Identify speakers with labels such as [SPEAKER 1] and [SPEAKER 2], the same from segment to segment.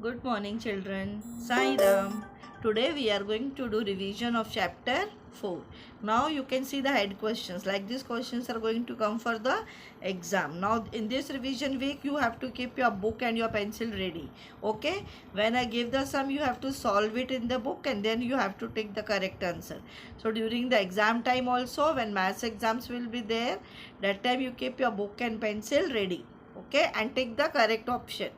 [SPEAKER 1] Good morning children. Sai Ram. Today we are going to do revision of chapter 4. Now you can see the head questions. Like these questions are going to come for the exam. Now in this revision week you have to keep your book and your pencil ready. Okay. When I give the sum you have to solve it in the book and then you have to take the correct answer. So during the exam time also, when maths exams will be there, that time you keep your book and pencil ready. Okay. And take the correct option.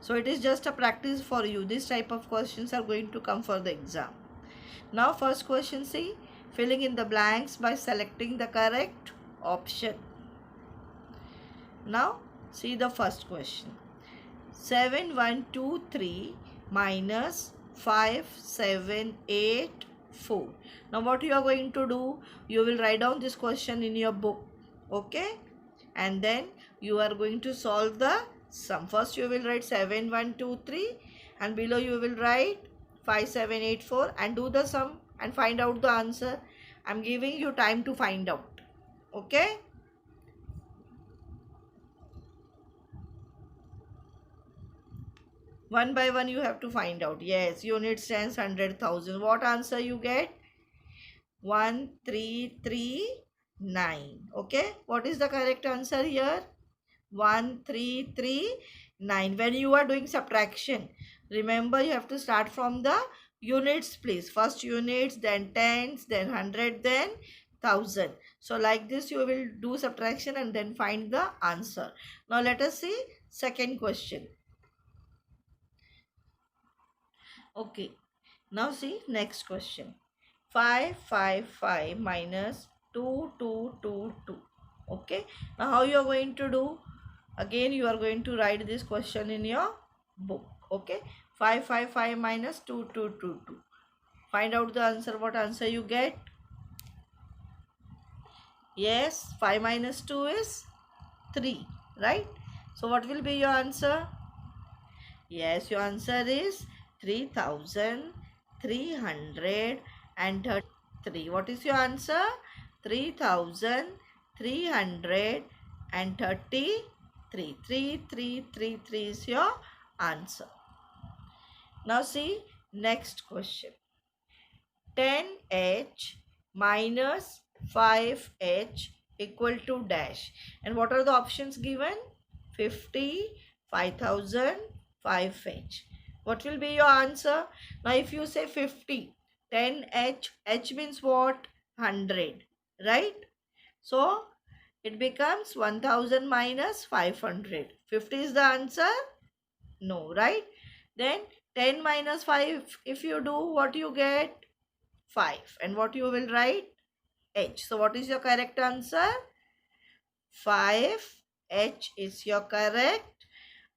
[SPEAKER 1] So it is just a practice for you. This type of questions are going to come for the exam. Now first question, see, filling in the blanks by selecting the correct option. Now see the first question. 7123 minus 5784. Now what you are going to do? You will write down this question in your book. Okay. And then you are going to solve the sum. First you will write 7123 and below you will write 5784 and do the sum and find out the answer. I am giving you time to find out. Okay. One by one you have to find out. Yes, unit stands 100,000. What answer you get? 1339. Okay. What is the correct answer here? 1339. When you are doing subtraction, remember you have to start from the units, please. First units, then tens, then hundred, then thousand. So like this you will do subtraction and then find the answer. Now let us see second question. Okay, now see next question. 555 minus 2222. Okay, now how you are going to do? Again you are going to write this question in your book. Okay, 555 minus 2222. Find out the answer. What answer you get? Yes, 5 minus 2 is 3, right? So what will be your answer? Yes, your answer is 3333. What is your answer? 3333. 3333 is your answer. Now see next question. 10h minus 5h equal to dash. And what are the options given? 50, 5000, 5h. What will be your answer? Now if you say 50, 10h, h means what? 100, right? So it becomes 1000 minus 500. 50 is the answer? No, right? Then 10 minus 5, if you do, what you get? 5. And what you will write? H. So what is your correct answer? 5h is your correct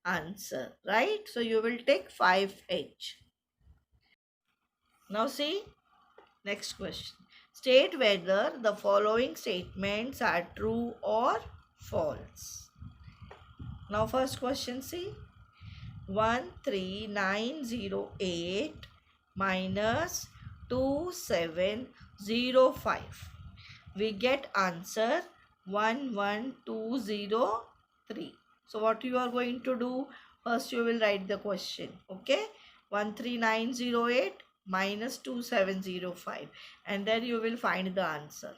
[SPEAKER 1] answer, right? So you will take 5h. Now see next question. State whether the following statements are true or false. Now first question, see. 13908 minus 2705. We get answer 11203. So what you are going to do? First you will write the question. Okay. 13908 minus 2705 and then you will find the answer.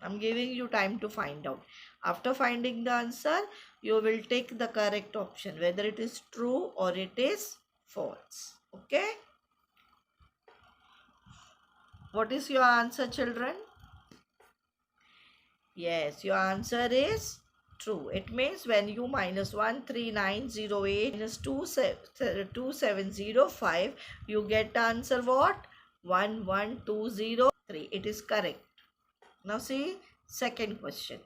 [SPEAKER 1] I'm giving you time to find out. After finding the answer, you will take the correct option, whether it is true or it is false. Okay. What is your answer, children? Yes, your answer is true. It means when you minus 13908 minus 2705, you get the answer what? 11203. It is correct. Now see second question.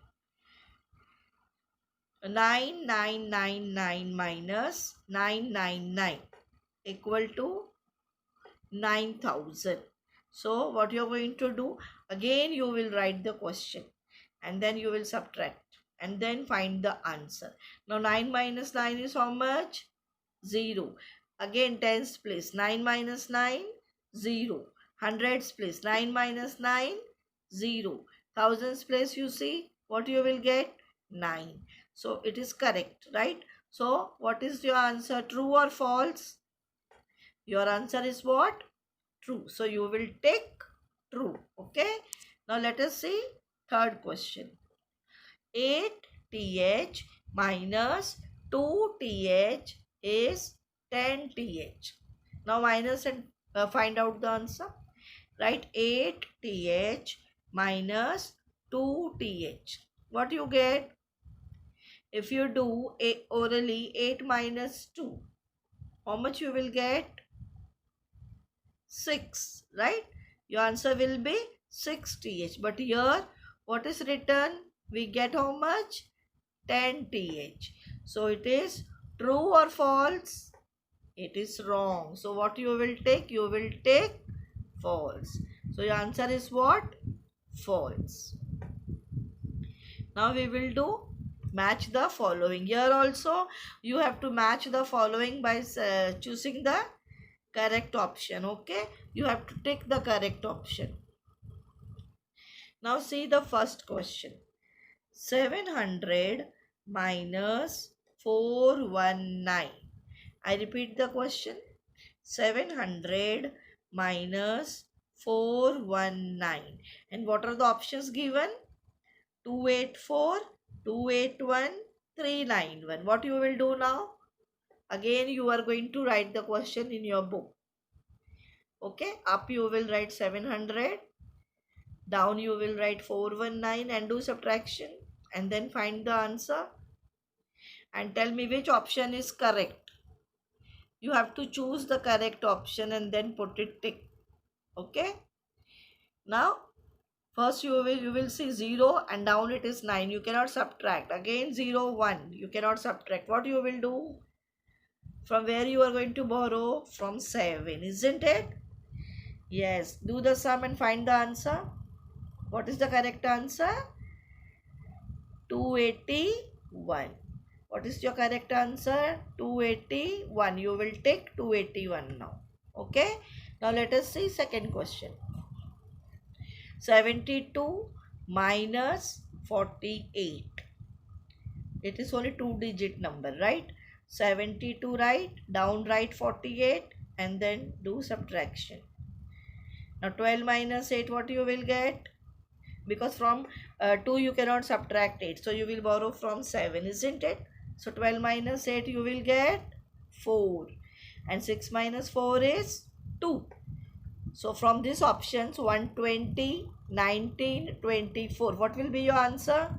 [SPEAKER 1] 9999 minus 999 equal to 9000. So what you are going to do? Again you will write the question and then you will subtract and then find the answer. Now 9 minus 9 is how much? 0. Again tens place. 9 minus 9, 0. Hundreds place. 9 minus 9, 0. Thousands place, you see what you will get? 9. So it is correct, right? So what is your answer? True or false? Your answer is what? True. So you will take true. Okay. Now let us see third question. 8th minus 2th is 10th. Now minus and find out the answer. Write 8th minus 2th. What you get? If you do orally 8 minus 2, how much you will get? 6, right? Your answer will be 6th. But here, what is written? We get how much? 10th. So it is true or false? It is wrong. So what you will take? You will take false. So your answer is what? False. Now we will do match the following. Here also you have to match the following by choosing the correct option. Okay, you have to take the correct option. Now see the first question. 700 minus 419. I repeat the question. 700 minus 419. And what are the options given? 284, 281, 391. What you will do now? Again you are going to write the question in your book. Okay, up you will write 700, down you will write 419 and do subtraction and then find the answer and tell me which option is correct. You have to choose the correct option and then put it tick. Okay, now first you will see 0 and down it is 9. You cannot subtract. Again 0, 1. You cannot subtract. What you will do? From where you are going to borrow? From 7, isn't it? Yes. Do the sum and find the answer. What is the correct answer? 281. What is your correct answer? 281. You will take 281 now. Okay. Now let us see second question. 72 minus 48. It is only 2-digit number, right? 72 write, down write 48 and then do subtraction. Now 12 minus 8, what you will get? Because from 2 you cannot subtract 8. So you will borrow from 7, isn't it? So 12 minus 8 you will get 4. And 6 minus 4 is 2. So from these options 120, 19, 24. What will be your answer?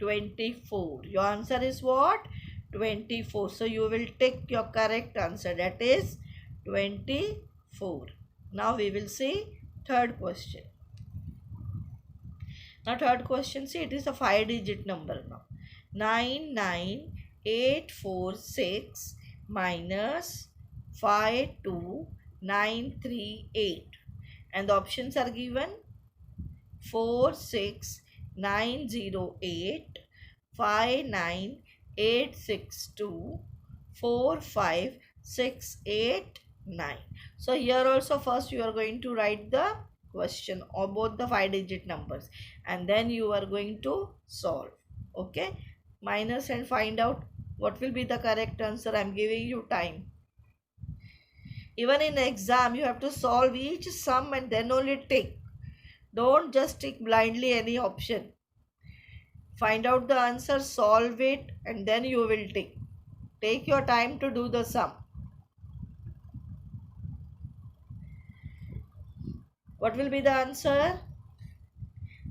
[SPEAKER 1] 24. Your answer is what? 24. So you will take your correct answer, that is 24. Now we will see third question. Now third question, see it is a 5-digit number now. 99846 minus 52938. And the options are given 46908, 59862, 45689. So here also first you are going to write the question or both the 5-digit numbers and then you are going to solve. Okay, minus and find out what will be the correct answer. I am giving you time. Even in exam you have to solve each sum and then only tick. Don't just tick blindly any option. Find out the answer, solve it and then you will tick. Take your time to do the sum. What will be the answer?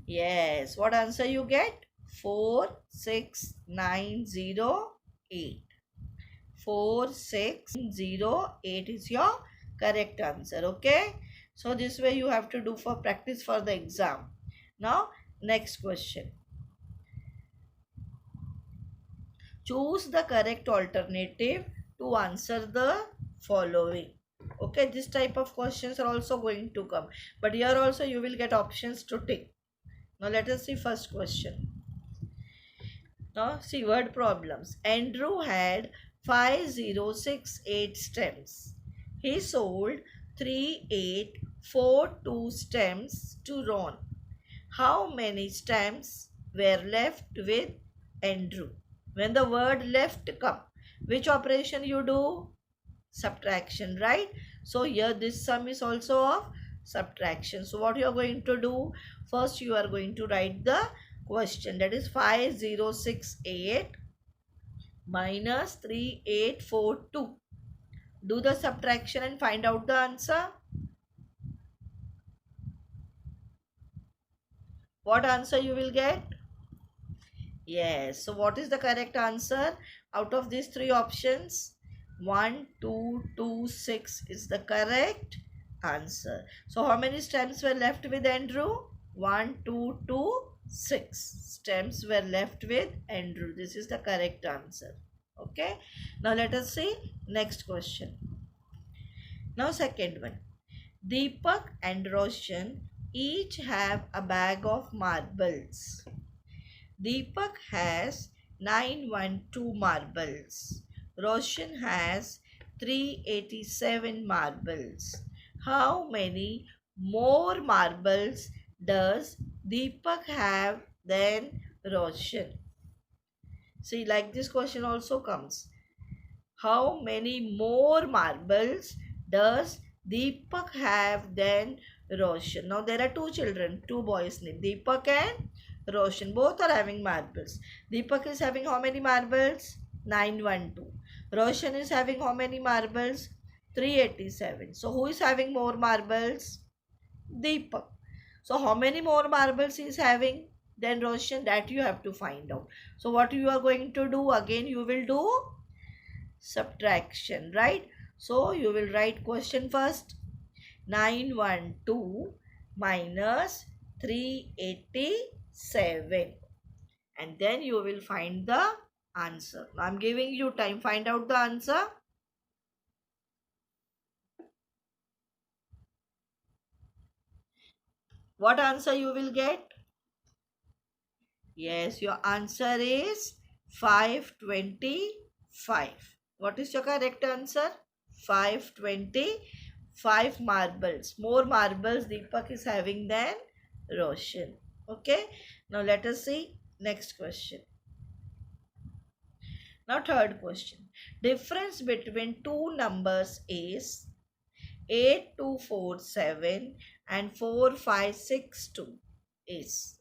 [SPEAKER 1] Yes, what answer you get? 46908. 46908 is your correct answer. Okay, so this way you have to do for practice for the exam. Now next question. Choose the correct alternative to answer the following. Okay, this type of questions are also going to come, but here also you will get options to tick. Now let us see first question. Now see word problems. Andrew had 5068 stems. He sold 3842 stems to Ron. How many stems were left with Andrew. When the word left come, which operation you do? Subtraction, right? So here this sum is also of subtraction. So what you are going to do? First you are going to write the question, that is 5068 minus 3842. Do the subtraction and find out the answer. What answer you will get? Yes. So what is the correct answer out of these three options? 1, 2, 2, 6 is the correct answer. So how many stems were left with Andrew? 1, 2, 2, 6 stems were left with Andrew. This is the correct answer. Okay. Now let us see next question. Now second one. Deepak and Roshan each have a bag of marbles. Deepak has 912 marbles. Roshan has 387 marbles. How many more marbles does Deepak have than Roshan? See, like this question also comes. How many more marbles does Deepak have than Roshan? Now there are two children, two boys named Deepak and Roshan. Both are having marbles. Deepak is having how many marbles? 912. Roshan is having how many marbles? 387. So who is having more marbles? Deepak. So how many more marbles he is having than Roshan? That you have to find out. So what you are going to do? Again you will do subtraction, right? So you will write question first. 912 minus 387, and then you will find the answer. Now I'm giving you time, find out the answer. What answer you will get? Yes, your answer is 525. What is your correct answer? 525 marbles. More marbles Deepak is having than Roshan. Okay. Now let us see next question. Now third question. Difference between two numbers is 8247 and 4562 is.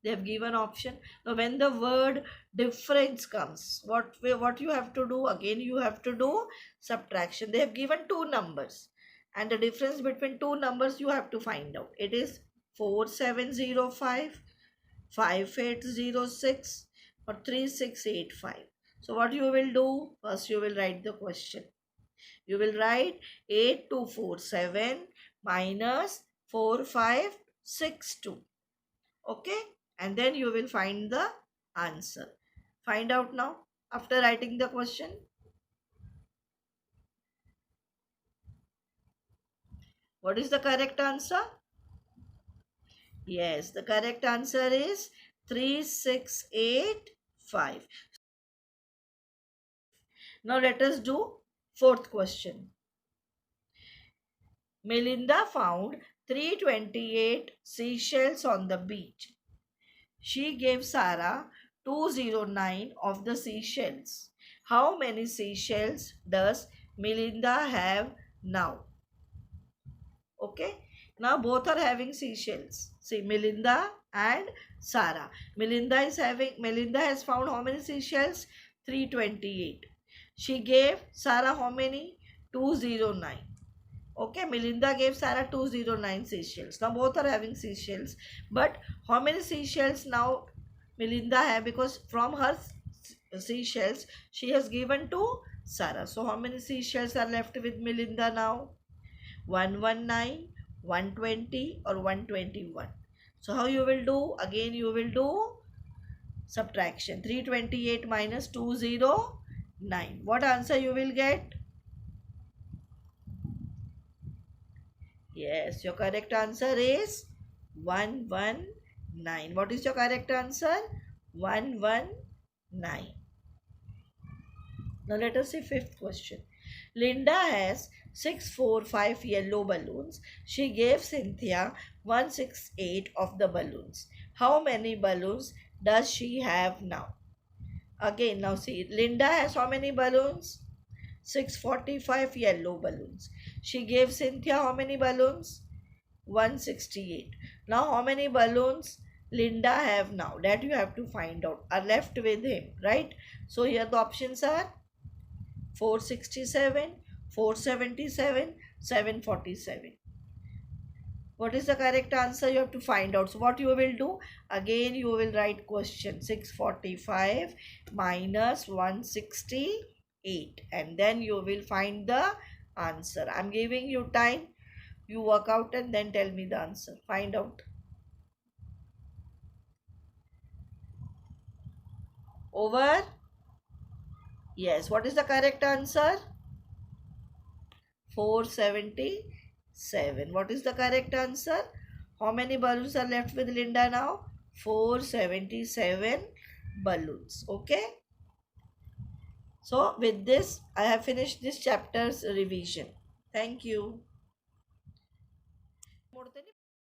[SPEAKER 1] They have given option. Now when the word difference comes, what you have to do? Again you have to do subtraction. They have given two numbers and the difference between two numbers you have to find out. It is 4705, 5806 or 3685. So what you will do? First you will write the question. You will write 8247 minus 4562. Okay. And then you will find the answer. Find out now after writing the question. What is the correct answer? Yes, the correct answer is 3685. Now let us do fourth question. Melinda found 328 seashells on the beach. She gave Sarah 209 of the seashells. How many seashells does Melinda have now? Okay. Now both are having seashells. See, Melinda and Sarah. Melinda has found how many seashells? 328. She gave Sarah how many? 209. Okay, Melinda gave Sarah 209 seashells. Now both are having seashells. But how many seashells now Melinda have? Because from her seashells she has given to Sarah. So how many seashells are left with Melinda now? 119, 120 or 121. So how you will do? Again you will do subtraction. 328 minus 209. What answer you will get? Yes, your correct answer is 119. What is your correct answer? 119. Now let us see fifth question. Linda has 645 yellow balloons. She gave Cynthia 168 of the balloons. How many balloons does she have now? Again, now see, Linda has how many balloons? 645 yellow balloons. She gave Cynthia how many balloons? 168. Now how many balloons Linda have now? That you have to find out. Are left with him, right? So here the options are 467, 477, 747. What is the correct answer? You have to find out. So what you will do? Again you will write question 645 minus 168 and then you will find the answer. I'm giving you time. You work out and then tell me the answer. Find out. Over? Yes. What is the correct answer? 477. What is the correct answer? How many balloons are left with Linda now? 477 balloons. Okay. So with this, I have finished this chapter's revision. Thank you.